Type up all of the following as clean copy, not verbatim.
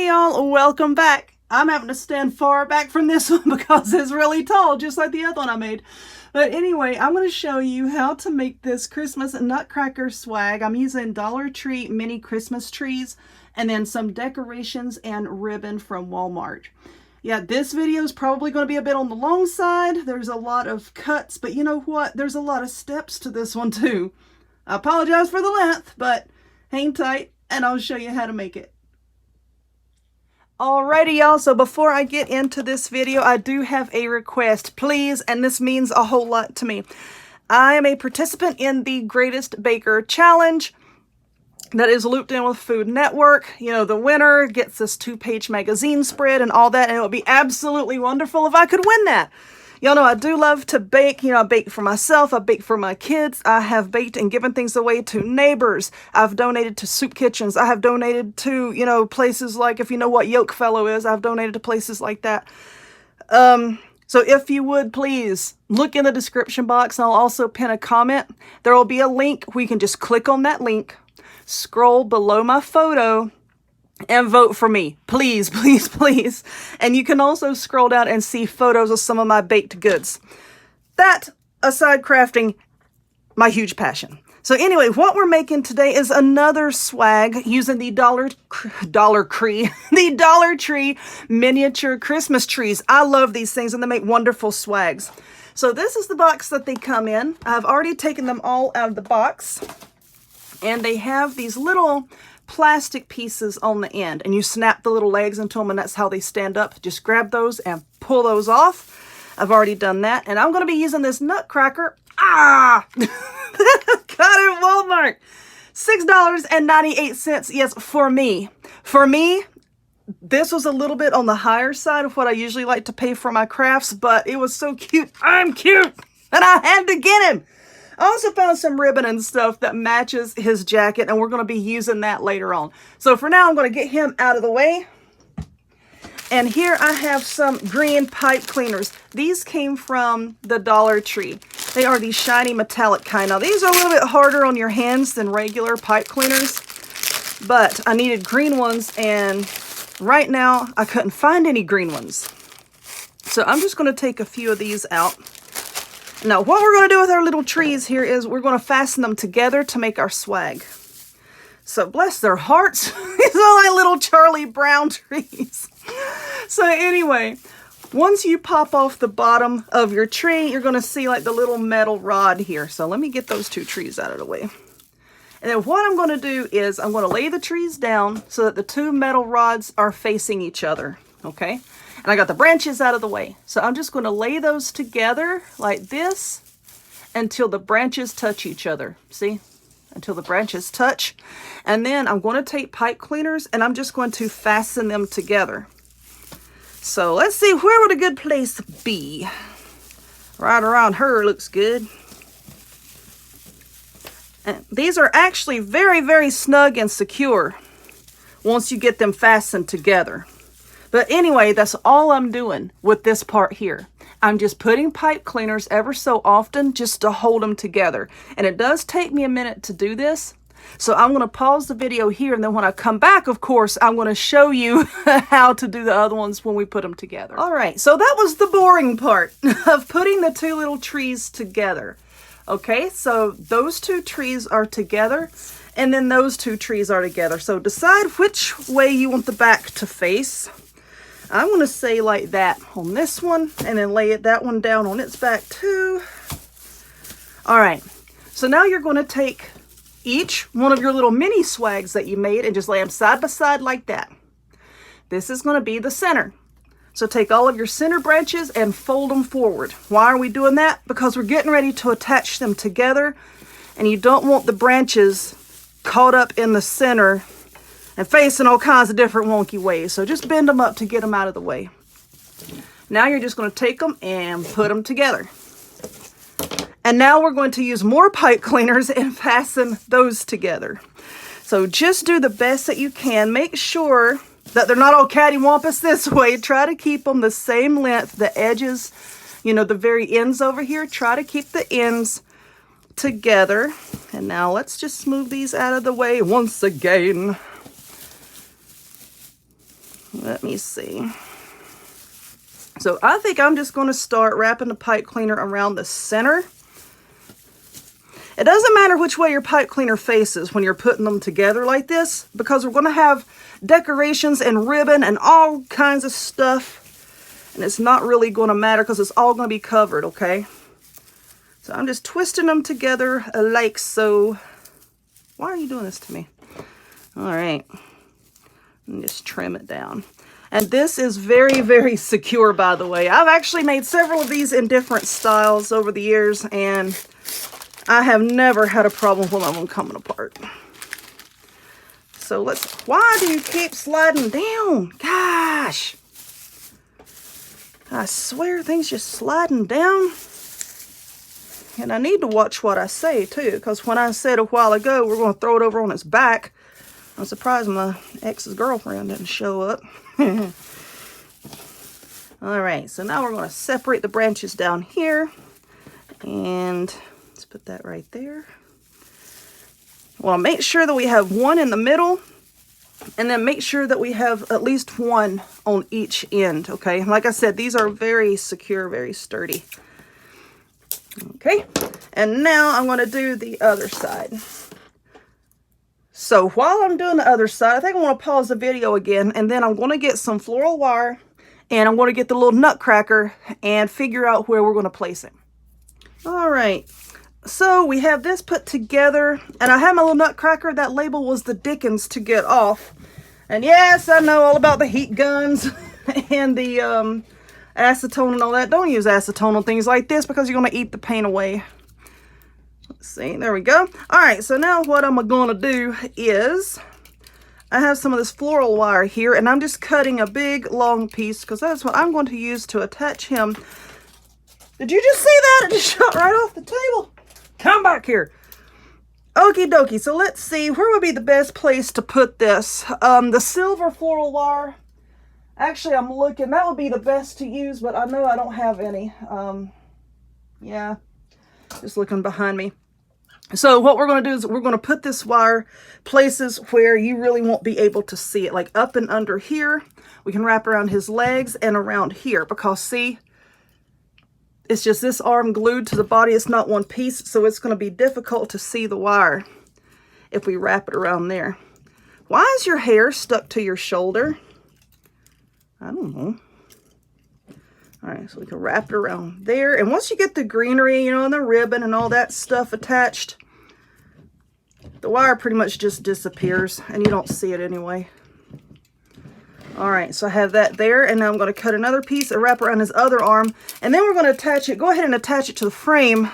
y'all, welcome back. I'm having to stand far back from this one because it's really tall, just like the other one I made. But anyway, I'm going to show you how to make this Christmas Nutcracker swag. I'm using Dollar Tree mini Christmas trees and then some decorations and ribbon from Walmart. Yeah, this video is probably going to be a bit on the long side. There's a lot of cuts, but you know what? There's a lot of steps to this one too. I apologize for the length, but hang tight and I'll show you how to make it. Alrighty y'all, so before I get into this video, I do have a request, please, and this means a whole lot to me. I am a participant in the Greatest Baker Challenge that is looped in with Food Network. You know, the winner gets this 2-page magazine spread and all that, and it would be absolutely wonderful if I could win that. Y'all know I do love to bake. You know, I bake for myself, I bake for my kids, I have baked and given things away to neighbors, I've donated to soup kitchens, I have donated to, you know, places like, if you know what Yoke Fellow is, I've donated to places like that. So if you would please look in the description box, and I'll also pin a comment. There will be a link where you can just click on that link, scroll below my photo, and vote for me. Please, please, please. And you can also scroll down and see photos of some of my baked goods. That, aside crafting, my huge passion. So anyway, what we're making today is another swag using the Dollar Tree miniature Christmas trees. I love these things and they make wonderful swags. So this is the box that they come in. I've already taken them all out of the box. And they have these little plastic pieces on the end, and you snap the little legs into them, and that's how they stand up. Just grab those and pull those off. I've already done that, and I'm going to be using this Nutcracker. Got it at Walmart. $6.98. Yes, for me. For me, this was a little bit on the higher side of what I usually like to pay for my crafts, but it was so cute. I'm cute, and I had to get him. I also found some ribbon and stuff that matches his jacket, and we're going to be using that later on. So for now, I'm going to get him out of the way. And here I have some green pipe cleaners. These came from the Dollar Tree. They are the shiny metallic kind. Now, these are a little bit harder on your hands than regular pipe cleaners, but I needed green ones, and right now I couldn't find any green ones. So I'm just going to take a few of these out. Now, what we're going to do with our little trees here is we're going to fasten them together to make our swag. So, bless their hearts. These are like little Charlie Brown trees. So, anyway, once you pop off the bottom of your tree, you're going to see like the little metal rod here. So, let me get those two trees out of the way. And then what I'm going to do is I'm going to lay the trees down so that the two metal rods are facing each other. Okay? And I got the branches out of the way. So I'm just going to lay those together like this until the branches touch each other. See? Until the branches touch. And then I'm going to take pipe cleaners and I'm just going to fasten them together. So let's see, where would a good place be? Right around her looks good. And these are actually very, very snug and secure once you get them fastened together. But anyway, that's all I'm doing with this part here. I'm just putting pipe cleaners ever so often just to hold them together. And it does take me a minute to do this. So I'm going to pause the video here. And then when I come back, of course, I'm going to show you how to do the other ones when we put them together. All right, so that was the boring part of putting the two little trees together. Okay, so those two trees are together. And then those two trees are together. So decide which way you want the back to face. I'm going to say like that on this one, and then lay that one down on its back too. All right, so now you're going to take each one of your little mini swags that you made and just lay them side by side like that. This is going to be the center. So take all of your center branches and fold them forward. Why are we doing that? Because we're getting ready to attach them together, and you don't want the branches caught up in the center and facing all kinds of different wonky ways. So just bend them up to get them out of the way. Now you're just going to take them and put them together. And now we're going to use more pipe cleaners and fasten those together. So just do the best that you can. Make sure that they're not all cattywampus this way. Try to keep them the same length. The edges, you know, the very ends over here, try to keep the ends together. And now let's just move these out of the way once again. Let me see. So I think I'm just going to start wrapping the pipe cleaner around the center. It doesn't matter which way your pipe cleaner faces when you're putting them together like this, because we're going to have decorations and ribbon and all kinds of stuff. And it's not really going to matter because it's all going to be covered, okay? So I'm just twisting them together like so. Why are you doing this to me? All right. And just trim it down. And this is very, very secure, by the way. I've actually made several of these in different styles over the years, and I have never had a problem with them coming apart. So why do you keep sliding down? Gosh. I swear things just sliding down. And I need to watch what I say, too, because when I said a while ago we're going to throw it over on its back, I'm surprised my ex's girlfriend didn't show up. All right, so now we're going to separate the branches down here. And let's put that right there. Well, make sure that we have one in the middle. And then make sure that we have at least one on each end, okay? Like I said, these are very secure, very sturdy. Okay, and now I'm going to do the other side. So while I'm doing the other side, I think I want to pause the video again, and then I'm going to get some floral wire, and I'm going to get the little Nutcracker and figure out where we're going to place it. All right, so we have this put together, and I have my little Nutcracker. That label was the Dickens to get off. And yes, I know all about the heat guns and the acetone and all that. Don't use acetone on things like this because you're going to eat the paint away. Let's see, there we go. All right, so now what I'm going to do is I have some of this floral wire here, and I'm just cutting a big long piece because that's what I'm going to use to attach him. Did you just see that? It just shot right off the table. Come back here. Okie dokie, so let's see, where would be the best place to put this? The silver floral wire. Actually, I'm looking, that would be the best to use, but I know I don't have any. Yeah, just looking behind me. So what we're going to do is we're going to put this wire places where you really won't be able to see it, like up and under here. We can wrap around his legs and around here because, see, it's just this arm glued to the body. It's not one piece, so it's going to be difficult to see the wire if we wrap it around there. Why is your hair stuck to your shoulder? I don't know. All right, so we can wrap it around there. And once you get the greenery, you know, and the ribbon and all that stuff attached, the wire pretty much just disappears and you don't see it anyway. All right, so I have that there, and now I'm going to cut another piece and wrap around his other arm, and then we're going to attach it. Go ahead and attach it to the frame,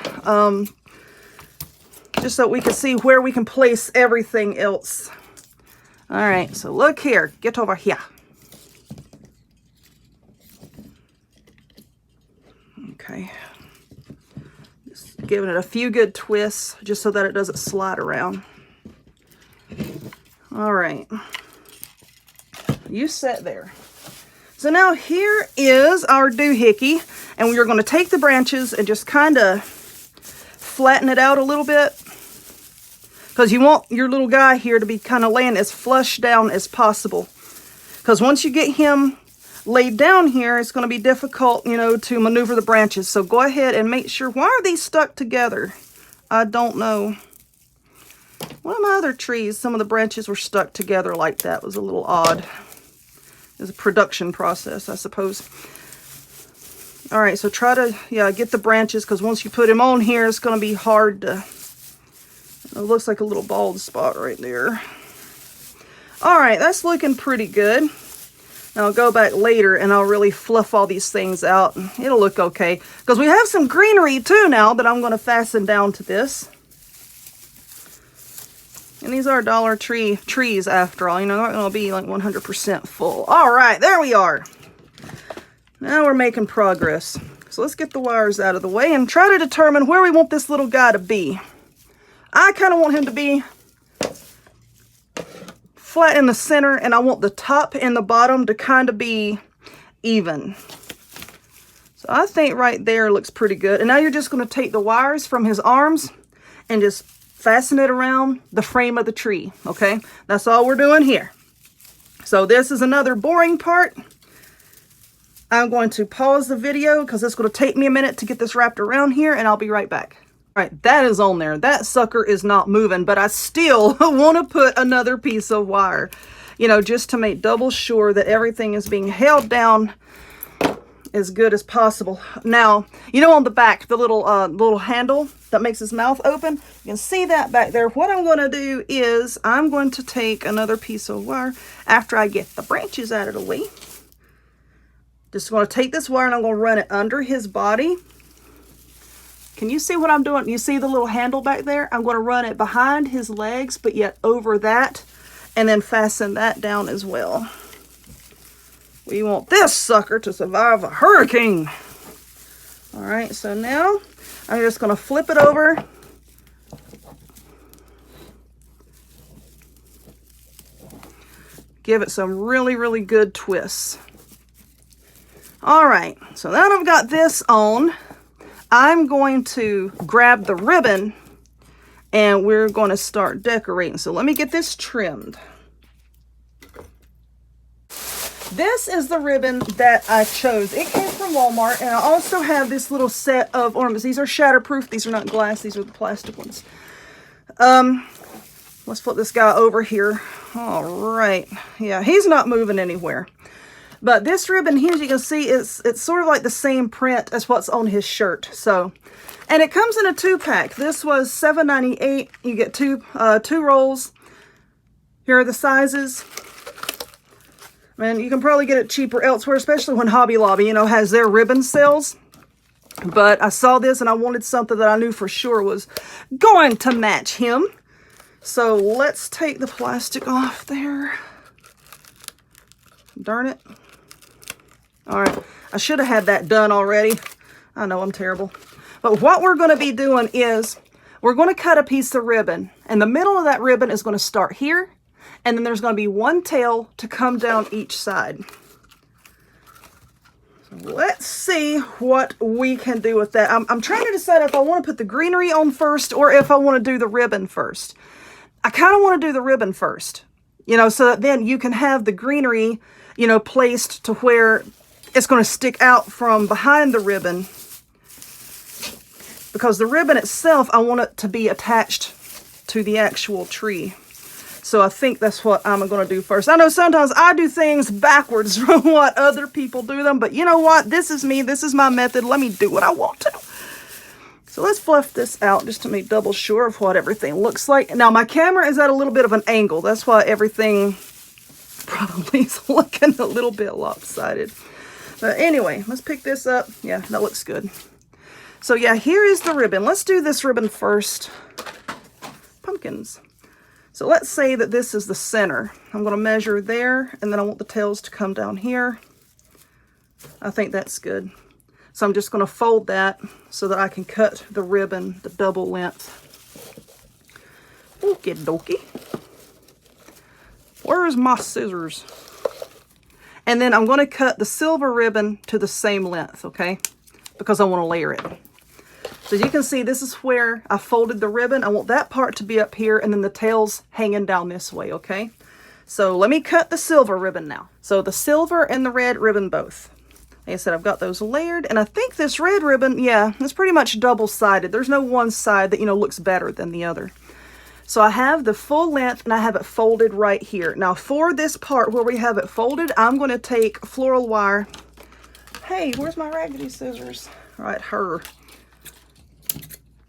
just so we can see where we can place everything else. All right, so look here. Get over here. Okay. Just giving it a few good twists, just so that it doesn't slide around. All right. You sit there. So now here is our doohickey, and we are going to take the branches and just kind of flatten it out a little bit, because you want your little guy here to be kind of laying as flush down as possible, because once you get him laid down here, it's going to be difficult, you know, to maneuver the branches. So go ahead and make sure. Why are these stuck together? I don't know. One of my other trees, some of the branches were stuck together like that. It was a little odd. It's a production process, I suppose. All right, so try to, get the branches, because once you put him on here, it's going to be hard to, it looks like a little bald spot right there. All right, that's looking pretty good. Now I'll go back later and I'll really fluff all these things out. It'll look okay, because we have some greenery too now that I'm going to fasten down to this. And these are Dollar Tree trees after all. You know, they're not going to be like 100% full. All right, there we are. Now we're making progress. So let's get the wires out of the way and try to determine where we want this little guy to be. I kind of want him to be flat in the center, and I want the top and the bottom to kind of be even. So I think right there looks pretty good. And now you're just going to take the wires from his arms and just fasten it around the frame of the tree, okay? That's all we're doing here. So this is another boring part. I'm going to pause the video because it's going to take me a minute to get this wrapped around here, and I'll be right back. All right, that is on there. That sucker is not moving, but I still want to put another piece of wire, you know, just to make double sure that everything is being held down as good as possible. Now, you know, on the back, the little handle that makes his mouth open, you can see that back there. What I'm going to do is I'm going to take another piece of wire after I get the branches out of the way. Just going to take this wire and I'm going to run it under his body. Can you see what I'm doing? You see the little handle back there? I'm going to run it behind his legs, but yet over that, and then fasten that down as well. We want this sucker to survive a hurricane. All right, so now I'm just going to flip it over. Give it some really, really good twists. All right, so now I've got this on, I'm going to grab the ribbon and we're going to start decorating. So let me get this trimmed. This is the ribbon that I chose. It came from Walmart, and I also have this little set of ornaments. These are shatterproof. These are not glass. These are the plastic ones. Let's flip this guy over here. All right. Yeah, he's not moving anywhere. But this ribbon here, as you can see, it's sort of like the same print as what's on his shirt. So, and it comes in a 2-pack. This was $7.98. You get two rolls. Here are the sizes. And you can probably get it cheaper elsewhere, especially when Hobby Lobby, you know, has their ribbon sales. But I saw this and I wanted something that I knew for sure was going to match him. So let's take the plastic off there. Darn it. All right, I should have had that done already. I know I'm terrible. But what we're going to be doing is we're going to cut a piece of ribbon, and the middle of that ribbon is going to start here, and then there's going to be one tail to come down each side. So let's see what we can do with that. I'm trying to decide if I want to put the greenery on first or if I want to do the ribbon first. I kind of want to do the ribbon first, you know, so that then you can have the greenery, you know, placed to where it's going to stick out from behind the ribbon, because the ribbon itself, I want it to be attached to the actual tree. So I think that's what I'm going to do first. I know sometimes I do things backwards from what other people do them, but you know what? This is me. This is my method. Let me do what I want to. So let's fluff this out just to make double sure of what everything looks like. Now my camera is at a little bit of an angle. That's why everything probably is looking a little bit lopsided. But anyway, let's pick this up. Yeah, that looks good. So yeah, here is the ribbon. Let's do this ribbon first. Pumpkins. So let's say that this is the center. I'm going to measure there, and then I want the tails to come down here. I think that's good. So I'm just going to fold that so that I can cut the ribbon the double length. Okie dokie. Where's my scissors? And then I'm going to cut the silver ribbon to the same length, okay? Because I want to layer it. So as you can see, this is where I folded the ribbon. I want that part to be up here and then the tails hanging down this way, okay? So let me cut the silver ribbon now. So the silver and the red ribbon both. Like I said, I've got those layered, and I think this red ribbon, yeah, it's pretty much double-sided. There's no one side that, you know, looks better than the other. So I have the full length and I have it folded right here. Now for this part where we have it folded, I'm going to take floral wire. Hey, where's my raggedy scissors? All right, her.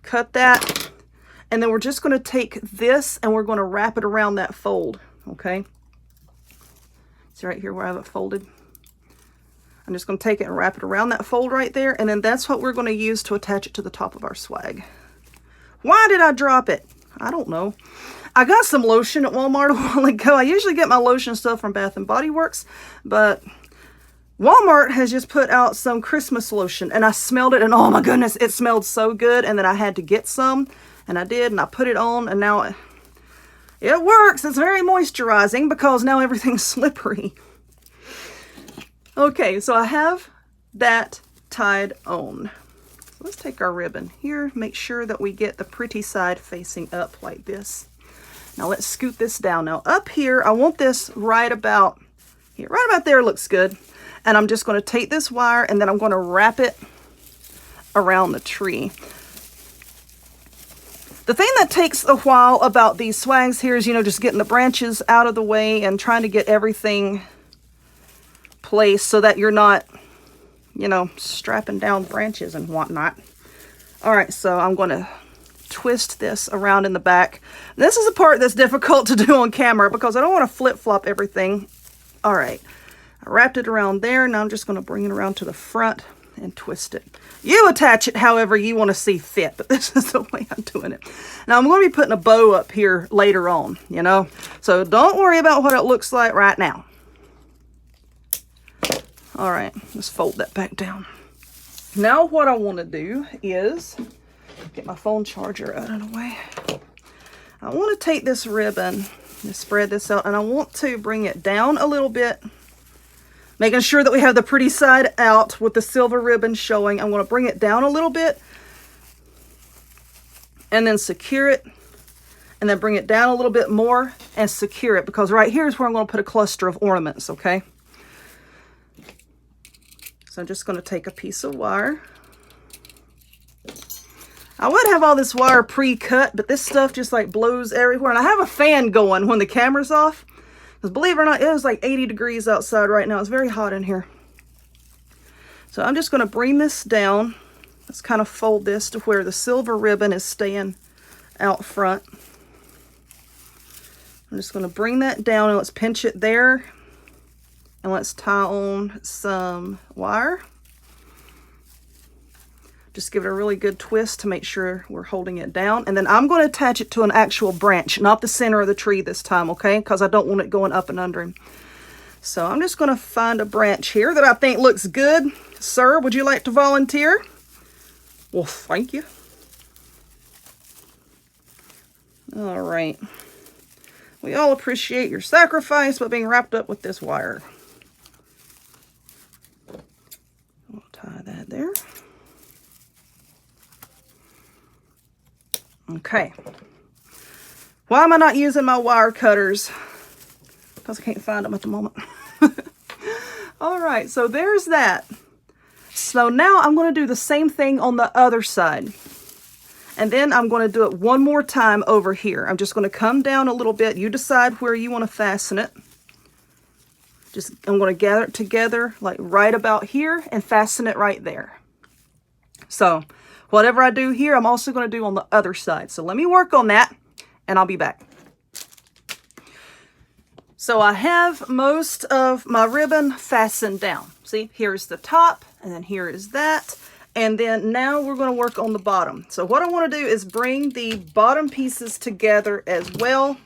Cut that. And then we're just going to take this and we're going to wrap it around that fold. Okay. See right here where I have it folded? I'm just going to take it and wrap it around that fold right there. And then that's what we're going to use to attach it to the top of our swag. Why did I drop it? I don't know. I got some lotion at Walmart a while ago. I usually get my lotion stuff from Bath and Body Works, but Walmart has just put out some Christmas lotion, and I smelled it, and oh my goodness, it smelled so good. And then I had to get some, and I did, and I put it on, and now it works. It's very moisturizing because now everything's slippery. Okay, so I have that tied on. So let's take our ribbon here, make sure that we get the pretty side facing up like this. Now let's scoot this down. Now up here, I want this right about Yeah, right about there looks good. And I'm just going to take this wire and then I'm going to wrap it around the tree. The thing that takes a while about these swags here is, you know, just getting the branches out of the way and trying to get everything placed so that you're not, you know, strapping down branches and whatnot. All right, so I'm going to twist this around in the back. This is a part that's difficult to do on camera because I don't want to flip-flop everything. All right, I wrapped it around there. Now I'm just going to bring it around to the front and twist it. You attach it however you want to see fit, but this is the way I'm doing it. Now I'm going to be putting a bow up here later on, you know, so don't worry about what it looks like right now. All right, let's fold that back down. Now what I want to do is get my phone charger out of the way. I want to take this ribbon and spread this out, and I want to bring it down a little bit, making sure that we have the pretty side out with the silver ribbon showing. I'm going to bring it down a little bit and then secure it, and then bring it down a little bit more and secure it, because right here is where I'm going to put a cluster of ornaments, okay? So I'm just going to take a piece of wire. I would have all this wire pre-cut, but this stuff just like blows everywhere. And I have a fan going when the camera's off. Because believe it or not, it is like 80 degrees outside right now. It's very hot in here. So I'm just going to bring this down. Let's kind of fold this to where the silver ribbon is staying out front. I'm just going to bring that down and let's pinch it there. And let's tie on some wire. Just give it a really good twist to make sure we're holding it down. And then I'm going to attach it to an actual branch, not the center of the tree this time, okay? Because I don't want it going up and under him. So I'm just going to find a branch here that I think looks good. Sir, would you like to volunteer? Well, thank you. All right. We all appreciate your sacrifice by being wrapped up with this wire. We'll tie that there. Okay. Why am I not using my wire cutters? Because I can't find them at the moment. All right, so there's that. So now I'm going to do the same thing on the other side. And then I'm going to do it one more time over here. I'm just going to come down a little bit. You decide where you want to fasten it. I'm going to gather it together like right about here and fasten it right there. So whatever I do here, I'm also going to do on the other side. So let me work on that and I'll be back. So I have most of my ribbon fastened down. See, here's the top and then here is that. And then now we're going to work on the bottom. So what I want to do is bring the bottom pieces together as well.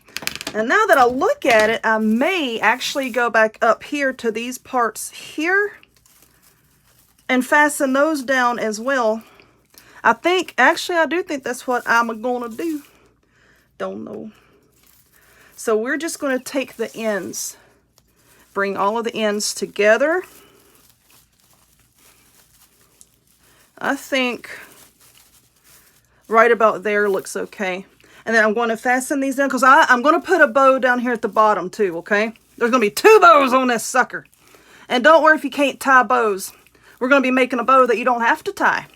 And now that I look at it, I may actually go back up here to these parts here and fasten those down as well. I do think that's what I'm going to do. Don't know. So we're just going to take the ends, bring all of the ends together. I think right about there looks okay. And then I'm going to fasten these down because I'm going to put a bow down here at the bottom too, okay? There's going to be 2 bows on this sucker. And don't worry if you can't tie bows. We're going to be making a bow that you don't have to tie.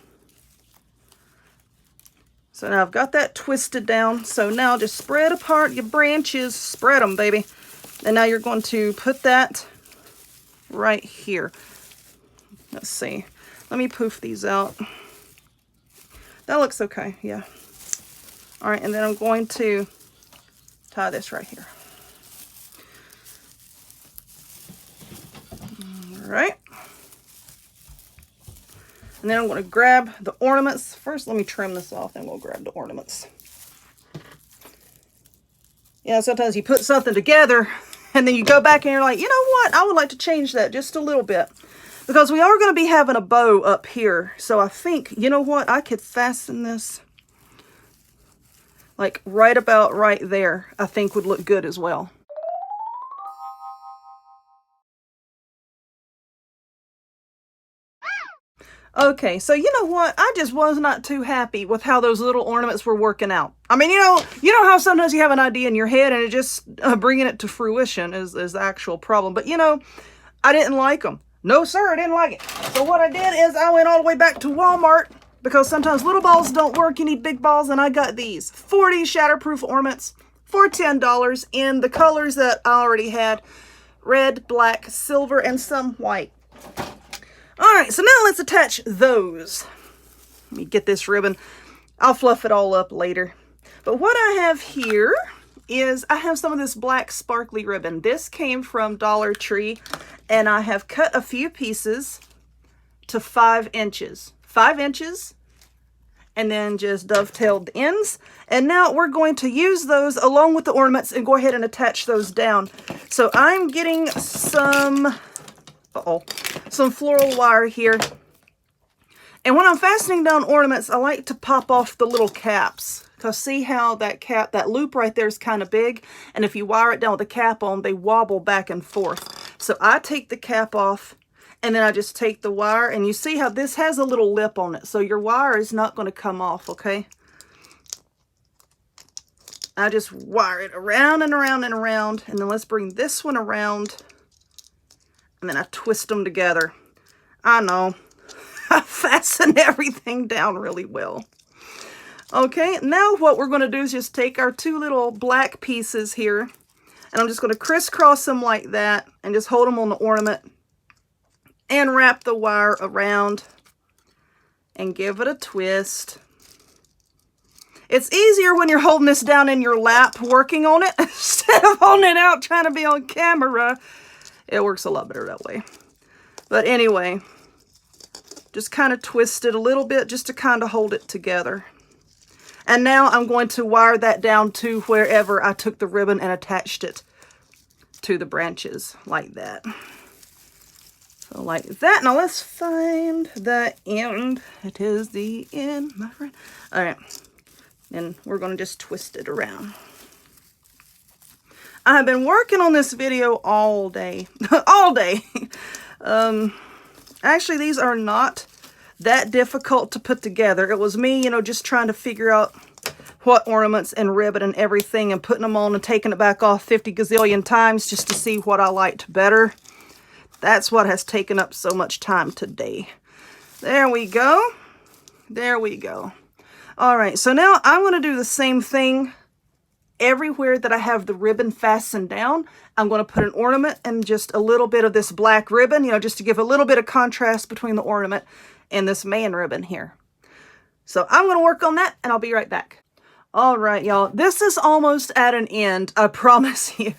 So now I've got that twisted down. So now just spread apart your branches. Spread them, baby. And now you're going to put that right here. Let's see. Let me poof these out. That looks okay, yeah. All right, and then I'm going to tie this right here. All right. And then I'm going to grab the ornaments. First, let me trim this off, then we'll grab the ornaments. Yeah, sometimes you put something together, and then you go back and you're like, you know what? I would like to change that just a little bit. Because we are going to be having a bow up here. So I think, you know what? I could fasten this like right about right there. I think would look good as well. Okay, so you know what? I just was not too happy with how those little ornaments were working out. I mean, you know how sometimes you have an idea in your head and it just bringing it to fruition is the actual problem. But you know, I didn't like them. No, sir, I didn't like it. So what I did is I went all the way back to Walmart, because sometimes little balls don't work. You need big balls, and I got these 40 shatterproof ornaments for $10 in the colors that I already had: red, black, silver, and some white. All right, so now let's attach those. Let me get this ribbon. I'll fluff it all up later. But what I have here is I have some of this black sparkly ribbon. This came from Dollar Tree, and I have cut a few pieces to 5 inches. 5 inches, and then just dovetailed the ends. And now we're going to use those along with the ornaments and go ahead and attach those down. So I'm getting some, some floral wire here. And when I'm fastening down ornaments, I like to pop off the little caps. Because see how that cap, that loop right there is kind of big? And if you wire it down with the cap on, they wobble back and forth. So I take the cap off, and then I just take the wire, and you see how this has a little lip on it. So your wire is not going to come off, okay? I just wire it around and around and around. And then let's bring this one around. And then I twist them together. I know. I fasten everything down really well. Okay, now what we're going to do is just take our 2 little black pieces here, and I'm just going to crisscross them like that and just hold them on the ornament and wrap the wire around and give it a twist. It's easier when you're holding this down in your lap working on it instead of holding it out trying to be on camera. It works a lot better that way. But anyway, just kind of twist it a little bit just to kind of hold it together. And now I'm going to wire that down to wherever I took the ribbon and attached it to the branches, like that. So like that. Now let's find the end. It is the end, my friend. All right. And we're going to just twist it around. I have been working on this video all day. All day. Actually, these are not that difficult to put together. It was me, just trying to figure out what ornaments and ribbon and everything, and putting them on and taking it back off 50 gazillion times just to see what I liked better. That's what has taken up so much time today. There we go. There we go. All right, so now I'm going to do the same thing everywhere that I have the ribbon fastened down. I'm going to put an ornament and just a little bit of this black ribbon, just to give a little bit of contrast between the ornament and this man ribbon here. So I'm going to work on that, and I'll be right back. All right, y'all, this is almost at an end, I promise you.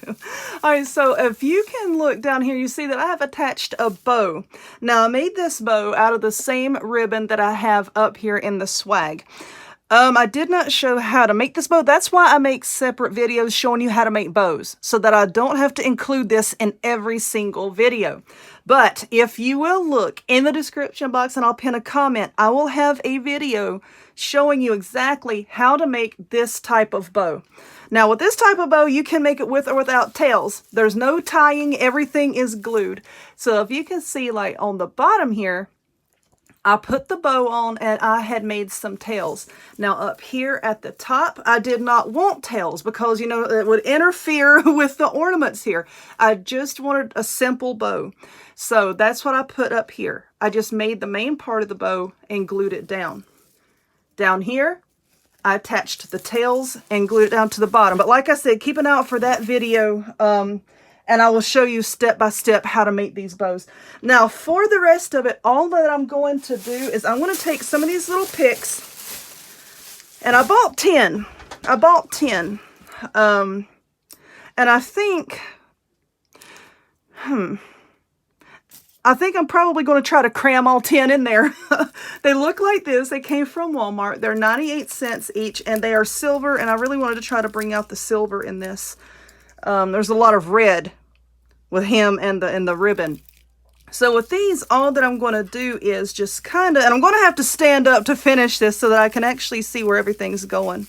All right, so if you can look down here, you see that I have attached a bow. Now, I made this bow out of the same ribbon that I have up here in the swag. I did not show how to make this bow. That's why I make separate videos showing you how to make bows, so that I don't have to include this in every single video. But if you will look in the description box, and I'll pin a comment, I will have a video showing you exactly how to make this type of bow. Now, with this type of bow, you can make it with or without tails. There's no tying. Everything is glued. So if you can see, like on the bottom here, I put the bow on and I had made some tails. Now up here at the top, I did not want tails because, it would interfere with the ornaments here. I just wanted a simple bow. So that's what I put up here. I just made the main part of the bow and glued it down. Down here, I attached the tails and glued it down to the bottom. But like I said, keep an eye out for that video. And I will show you step by step how to make these bows. Now, for the rest of it, all that I'm going to do is I'm going to take some of these little picks, and I bought 10. I bought 10. And I think, I think I'm probably going to try to cram all 10 in there. They look like this. They came from Walmart. They're 98 cents each, and they are silver, and I really wanted to try to bring out the silver in this. There's a lot of red with him and the ribbon. So with these, all that I'm going to do is just kind of, and I'm going to have to stand up to finish this so that I can actually see where everything's going.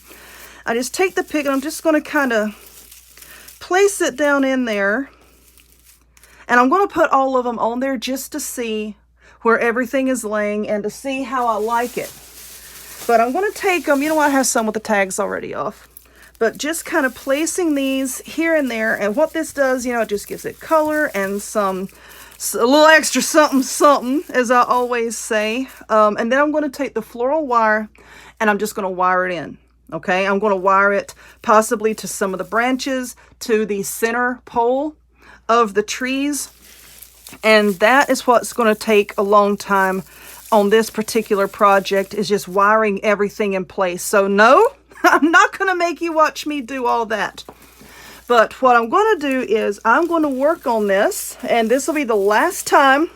I just take the pick and I'm just going to kind of place it down in there. And I'm going to put all of them on there just to see where everything is laying and to see how I like it. But I'm going to take them, I have some with the tags already off. But just kind of placing these here and there. And what this does, it just gives it color and some a little extra something, something, as I always say. And then I'm going to take the floral wire and I'm just going to wire it in. Okay, I'm going to wire it possibly to some of the branches, to the center pole of the trees. And that is what's going to take a long time on this particular project, is just wiring everything in place. So no, I'm not going to make you watch me do all that. But what I'm going to do is I'm going to work on this, and this will be the last time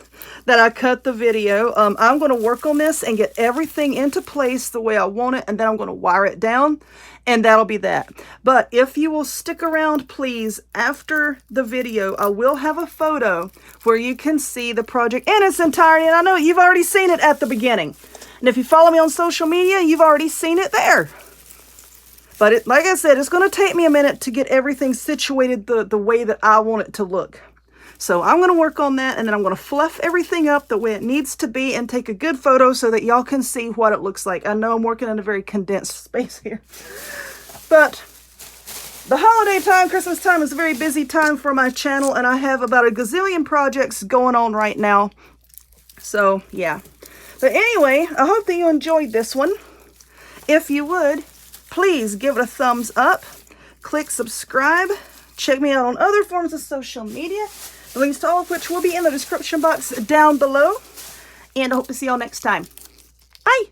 that I cut the video. I'm going to work on this and get everything into place the way I want it, and then I'm going to wire it down, and that'll be that. But if you will stick around, please, after the video, I will have a photo where you can see the project in its entirety, and I know you've already seen it at the beginning. And if you follow me on social media, you've already seen it there. But like I said, it's going to take me a minute to get everything situated the way that I want it to look. So I'm going to work on that, and then I'm going to fluff everything up the way it needs to be and take a good photo so that y'all can see what it looks like. I know I'm working in a very condensed space here. But the holiday time, Christmas time, is a very busy time for my channel, and I have about a gazillion projects going on right now. So, yeah. But anyway, I hope that you enjoyed this one. If you would, please give it a thumbs up. Click subscribe. Check me out on other forms of social media. The links to all of which will be in the description box down below. And I hope to see y'all next time. Bye!